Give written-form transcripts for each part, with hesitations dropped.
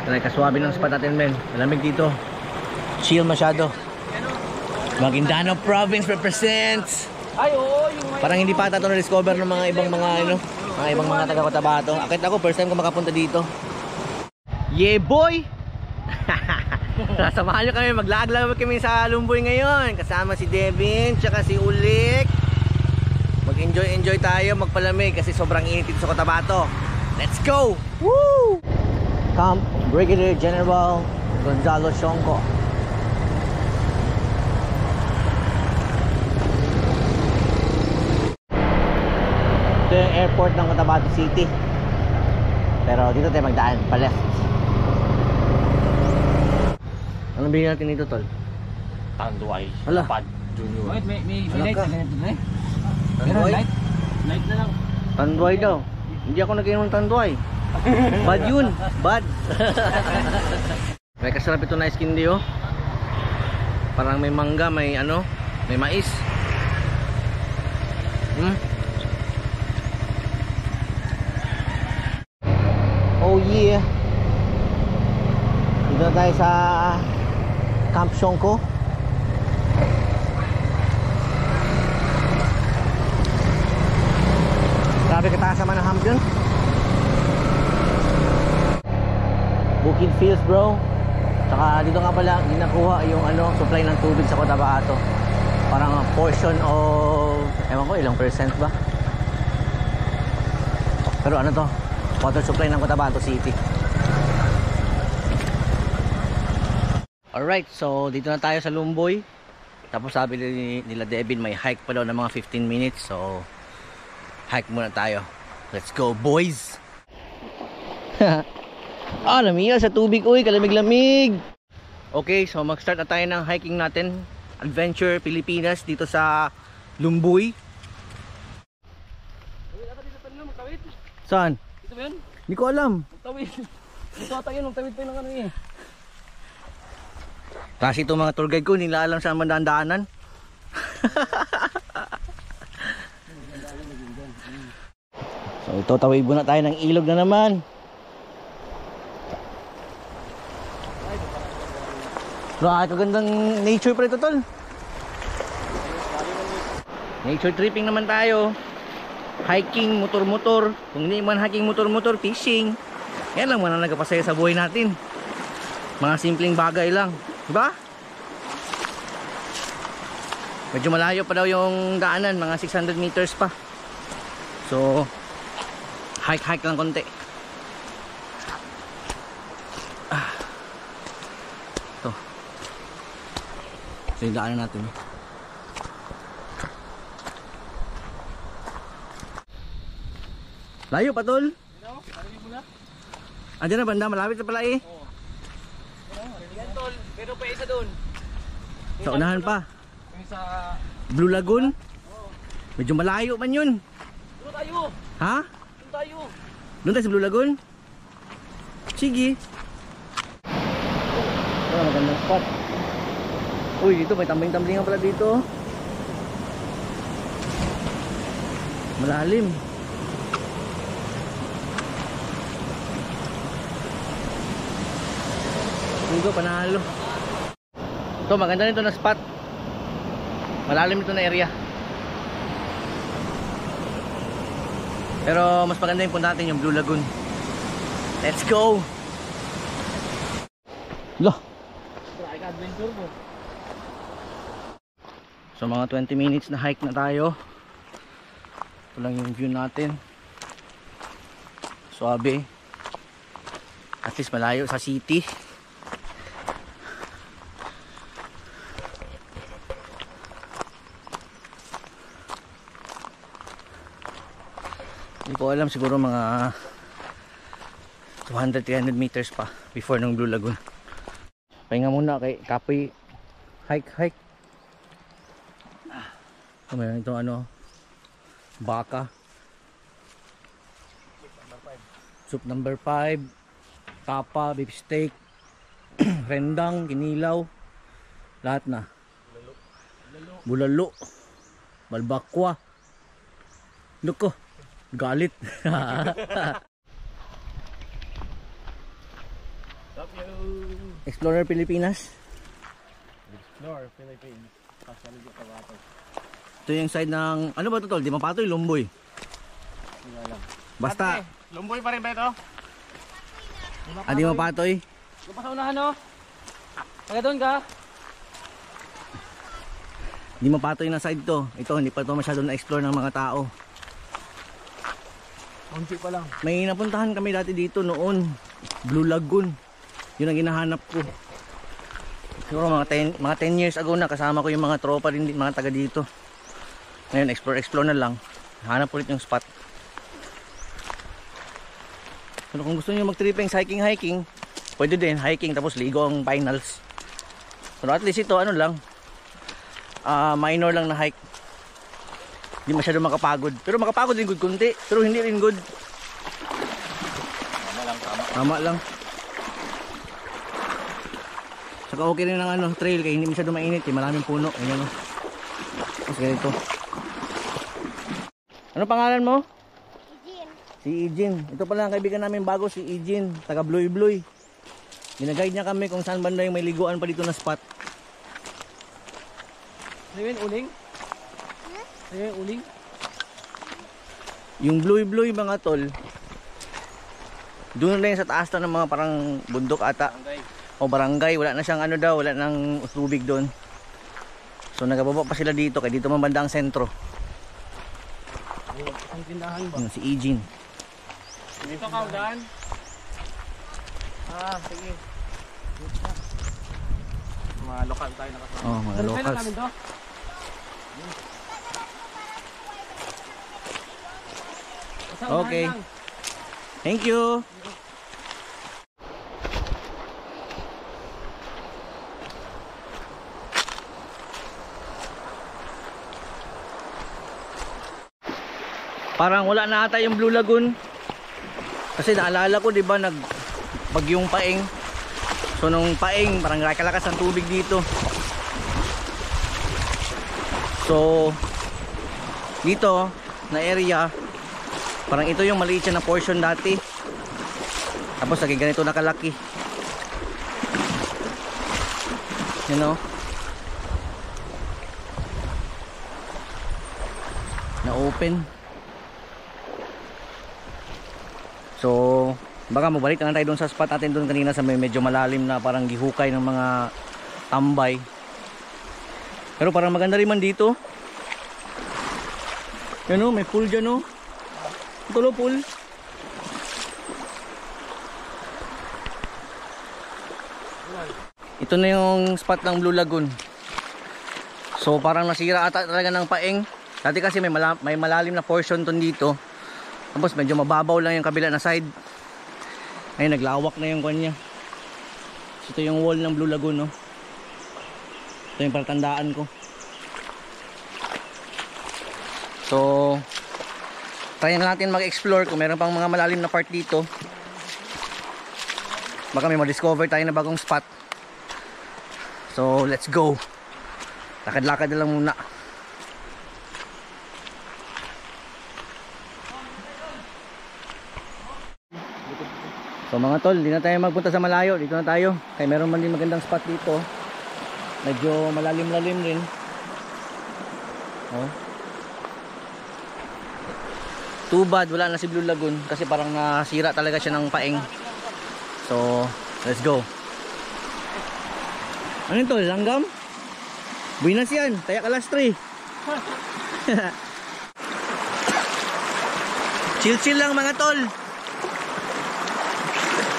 Try kaswabe ng spot natin, men. Malamig dito. Chill masyado. Maguindanao Province represents. Ay, oo, yung Parang hindi pa ata ito na-discover ng mga ibang mga ano, mga ibang mga taga Cotabato. Akit ako, first time ko makapunta dito. Yeah, boy! Sasamahan nyo kami, maglag-lag kami sa Lumboy ngayon. Kasama si Devin, tsaka si Ulik. Mag-enjoy tayo, magpalamig kasi sobrang init dito sa Cotabato. Let's go! Woo! Camp Brigadier General Gonzalo Sionco. Ito yung airport ng Cotabato City. Pero dito tayo magdaan, pa left. Anong bilhin natin dito, tol? Tanduay. Hala. Pad Junior. Wait, may Light na ganito na eh. Tanduay? Light na lang. Tanduay daw. Hindi ako nag-inom ng tanduay. Bad yun. Bad. May kasarap ito na ice candy, oh. Parang may mangga, may ano, may mais. Oh yeah. Dito na tayo sa Camp Sionco. Grabe kataas naman ang hump yun. Bukid Fields, bro. Tsaka dito nga pala ginakuha yung ano, supply ng tubig sa Cotabato. Parang portion of, ewan ko ilang percent ba. Pero ano to, water supply ng Cotabato City. Alright, so dito na tayo sa Lumboy. Tapos sabi nila Devin may hike pa daw ng mga 15 minutes. So hike muna tayo. Let's go, boys. Lamig sa tubig, uy, kalamig-lamig. Okay, so mag-start na tayo ng hiking natin. Adventure Pilipinas dito sa Lumboy. Saan? Dito ba yun? Hindi ko alam. Magtawid. Dito ata yun, magtawid tayo ng ano eh. Kasi itong mga tour guide ko, nila alam saan mandaan-daanan. So ito, tawid muna tayo ng ilog na naman. Grabe, kagandang nature pa ito, tol. Nature tripping naman tayo. Hiking, motor-motor. Kung hindi man hiking, motor-motor, fishing. Yan lang man ang nagpapasaya sa buhay natin. Mga simpleng bagay lang, diba? Medyo malayo pa daw yung daanan, mga 600 meters pa. So hike lang konti. Ito. So yung daanan natin. Layo pa, tol. Andiyan na banda, malapit na pala eh. Yan tol, pero pa isa doon. Sa unahan pa. Yung sa... Blue Lagoon. Medyo malayo man yun. Doon tayo. Ha? Doon tayo. Doon tayo sa Blue Lagoon? Sige. Ito, magandang spot. Uy, dito may tambling-tambling nga pala dito. Malalim. Dito, panalo. Ito, maganda nito na spot. Malalim ito na area. Pero mas maganda yung punta natin yung Blue Lagoon. Let's go! Lah! Adventure mo. So mga 20 minutes na hike na tayo. Ito lang yung view natin. Suabe. At least malayo sa city. Hindi ko alam, siguro mga 200-300 meters pa before ng Blue Lagoon. Pahinga muna kay Kapoy. Hike. Mayroon itong ano, baka. Soup number 5. Tapa, beef steak, rendang, kinilaw, lahat na. Bulalo, balbakwa. Luko, galit. Love you. Explorer Pilipinas. Explore Philippines. Pasalig yung kabato. Ito yung side ng, ano ba ito tol? Di Mapatoy, Lumboy. Hindi alam. Basta, Lumboy pa rin ba ito? Di Mapatoy. Doon pa sa unahan no? Taga doon ka? Di Mapatoy na side to. Ito, hindi pa ito masyado na-explore ng mga tao. Konti pa lang. May napuntahan kami dati dito noon. Blue Lagoon. Yun ang hinahanap ko. Siguro mga 10 years ago na, kasama ko yung mga tropa din, mga taga dito. Ngayon, explore na lang. Hanap ulit yung spot. Pero kung gusto niyo mag-tripping, hiking, pwede din, hiking tapos ligo ang finals. Pero at least ito, ano lang, minor lang na hike. Hindi masyado makapagod. Pero makapagod din good kunti, pero hindi rin good. Tama lang. Saka okay rin ng trail kaya hindi masyado mainit, maraming puno. Ayan o. Tapos ganito. Ano pangalan mo? Eugene. Si Eugene. Ito pala ang kaibigan namin bago, si Eugene, taga Bloy Bloy. Ginaguide niya kami kung saan banda yung may liguan pa dito na spot. Ano yun, uling? Ano yun, uling? Yung Bloy Bloy mga tol, doon na yung sa taas na ng mga parang bundok ata. Barangay. O barangay, wala na siyang ano daw, wala nang tubig doon. So nagababa pa sila dito, kaya dito man banda ang sentro. Ang tindahan ba? Yun, si Eugene. Dito ka, ulan? Sige. Mga lokal tayo nakasama. Oh, mga Kailan locals. namin to? Sa unahan Okay. lang. Thank you. Parang wala na ata yung Blue Lagoon. Kasi naalala ko 'di ba bagyong Paeng. So nung Paeng parang kalakas ang tubig dito. So dito na area parang ito yung maliit siya na portion dati. Tapos naging ganito na kalaki. You know? Na open. So, baka mabalik na tayo doon sa spot natin doon kanina sa may medyo malalim na parang gihukay ng mga tambay. Pero parang maganda rin man dito. Yan o, may pool dyan o. Ito lo, pool. Ito na yung spot ng Blue Lagoon. So parang nasira ata talaga ng Paeng. Dati kasi may malalim na portion ton dito. Tapos medyo mababaw lang yung kabila na side. Ayun, naglawak na yung kanya. So, ito yung wall ng Blue Lagoon, no? Ito yung palatandaan ko. So, try na natin mag-explore kung meron pang mga malalim na part dito. Baka may ma-discover tayo na bagong spot. So, let's go. Lakad-lakad na lang muna. So mga tol, hindi na tayo magpunta sa malayo. Dito na tayo. Kaya meron man din magandang spot dito. Medyo malalim-lalim rin. Oh. Too bad wala na si Blue Lagoon kasi parang nasira talaga siya ng Paeng. So, let's go. Ano ito? Langgam? Buinas yan. Tayak alas 3. Chill-chill lang mga tol.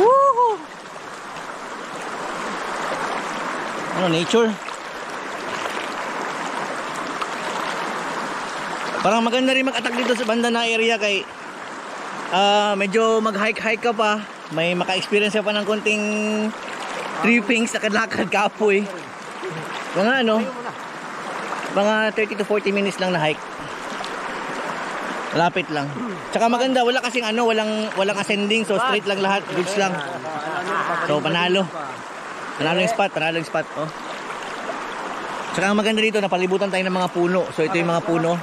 Woohoo! Ano, nature? Parang maganda rin mag-attack dito sa banda na area kay medyo mag-hike-hike ka pa. May maka-experience ka pa ng konting trippings, lakad-lakad kapoy. Mga ano, mga 30 to 40 minutes lang na hike. Lapit lang. Tsaka maganda, wala kasing ano, walang ascending, so straight lang lahat, goods lang. So panalo. Panalo yung spot, oh. Tsaka ang maganda dito, napalibutan tayo ng mga puno. So ito yung mga puno.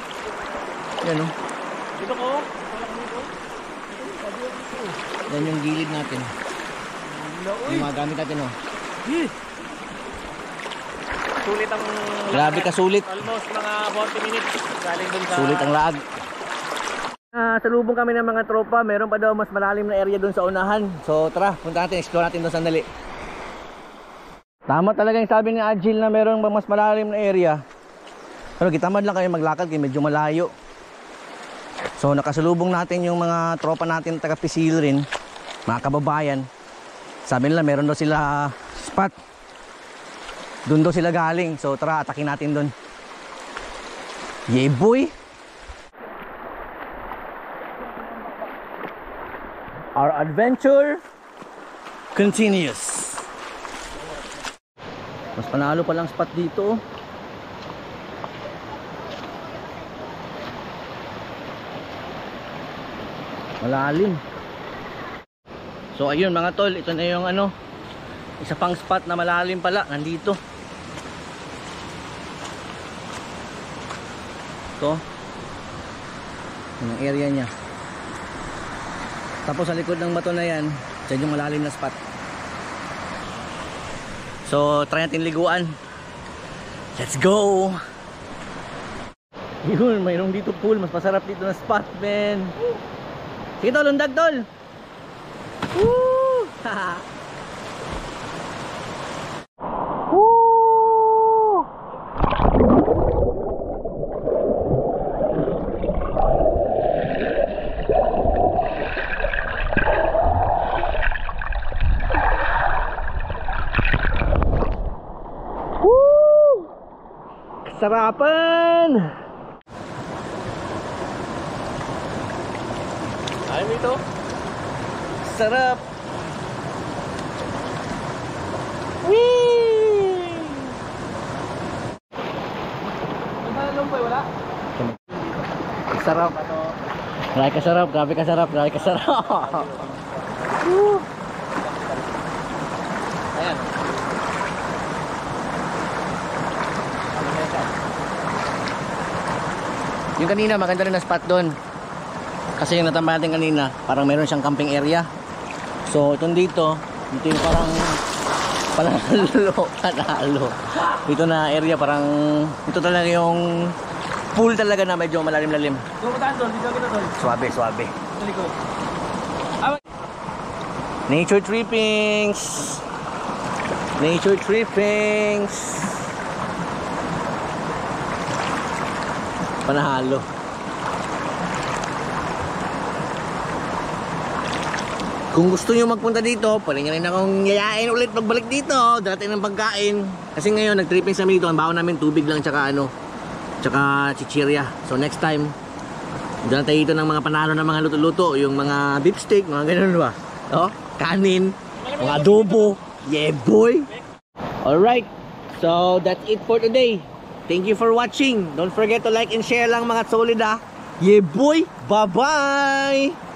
Yan oh. Dito ko. Yan yung gilid natin. Yung mga gamit natin, oh. Sulit ang... Grabe ka sulit. Almost mga 40 minutes. Galing dun sa... Sulit ang laag. Salubong kami ng mga tropa. Meron pa daw mas malalim na area doon sa unahan. So tara, punta natin, explore natin doon sandali. Tama talaga yung sabi ni Agil na meron mas malalim na area. Pero gitamad lang kayo maglakad kasi medyo malayo. So nakasalubong natin yung mga tropa natin taga Pisil rin, mga kababayan. Sabi nila meron daw sila spot. Doon daw sila galing. So tara, atakin natin doon. Yeah boy. Our adventure continues. Mas panalo pa lang spot dito. Malalim. So ayun mga tol, ito na yung ano, isa pang spot na malalim pala, nandito. Ito yung area nya. Tapos sa likod ng bato na yan, dyan yung malalim na spot. So try natin liguan. Let's go. Yun, mayroong dito pool. Mas masarap dito na spot, man. Sige tol, lundag tol. Woo! Woo! Sarapan! Ayaw mo ito? Sarap! Whee! Ibalong pa wala? Sarap! Grabe ka sarap, grabe ka sarap, grabe ka sarap! Woo! Ayan. Yung kanina maganda rin na spot doon. Kasi yung natambayan natin kanina, parang meron siyang camping area. So itong dito yung parang panalo. Dito na area parang ito talaga yung pool talaga na medyo malalim-lalim. Tumutaan doon, dito kita doon. Suabe. Sa likod. Nature trippings. Nature trippings. Panahalo. Kung gusto nyo magpunta dito, pwede nyo rin akong yayain ulit pagbalik dito. Darating ng pagkain. Kasi ngayon, nag-tripping sa amin dito. Ang baon namin tubig lang, tsaka ano, tsaka chichirya. So next time, dyan tayo dito ng mga panalo ng mga luto-luto. Yung mga beef steak, mga ganun ba? Oh, kanin, mga adobo. Yeah boy! Alright, so that's it for today. Thank you for watching. Don't forget to like and share lang mga solid ah. Yeah boy! Bye-bye!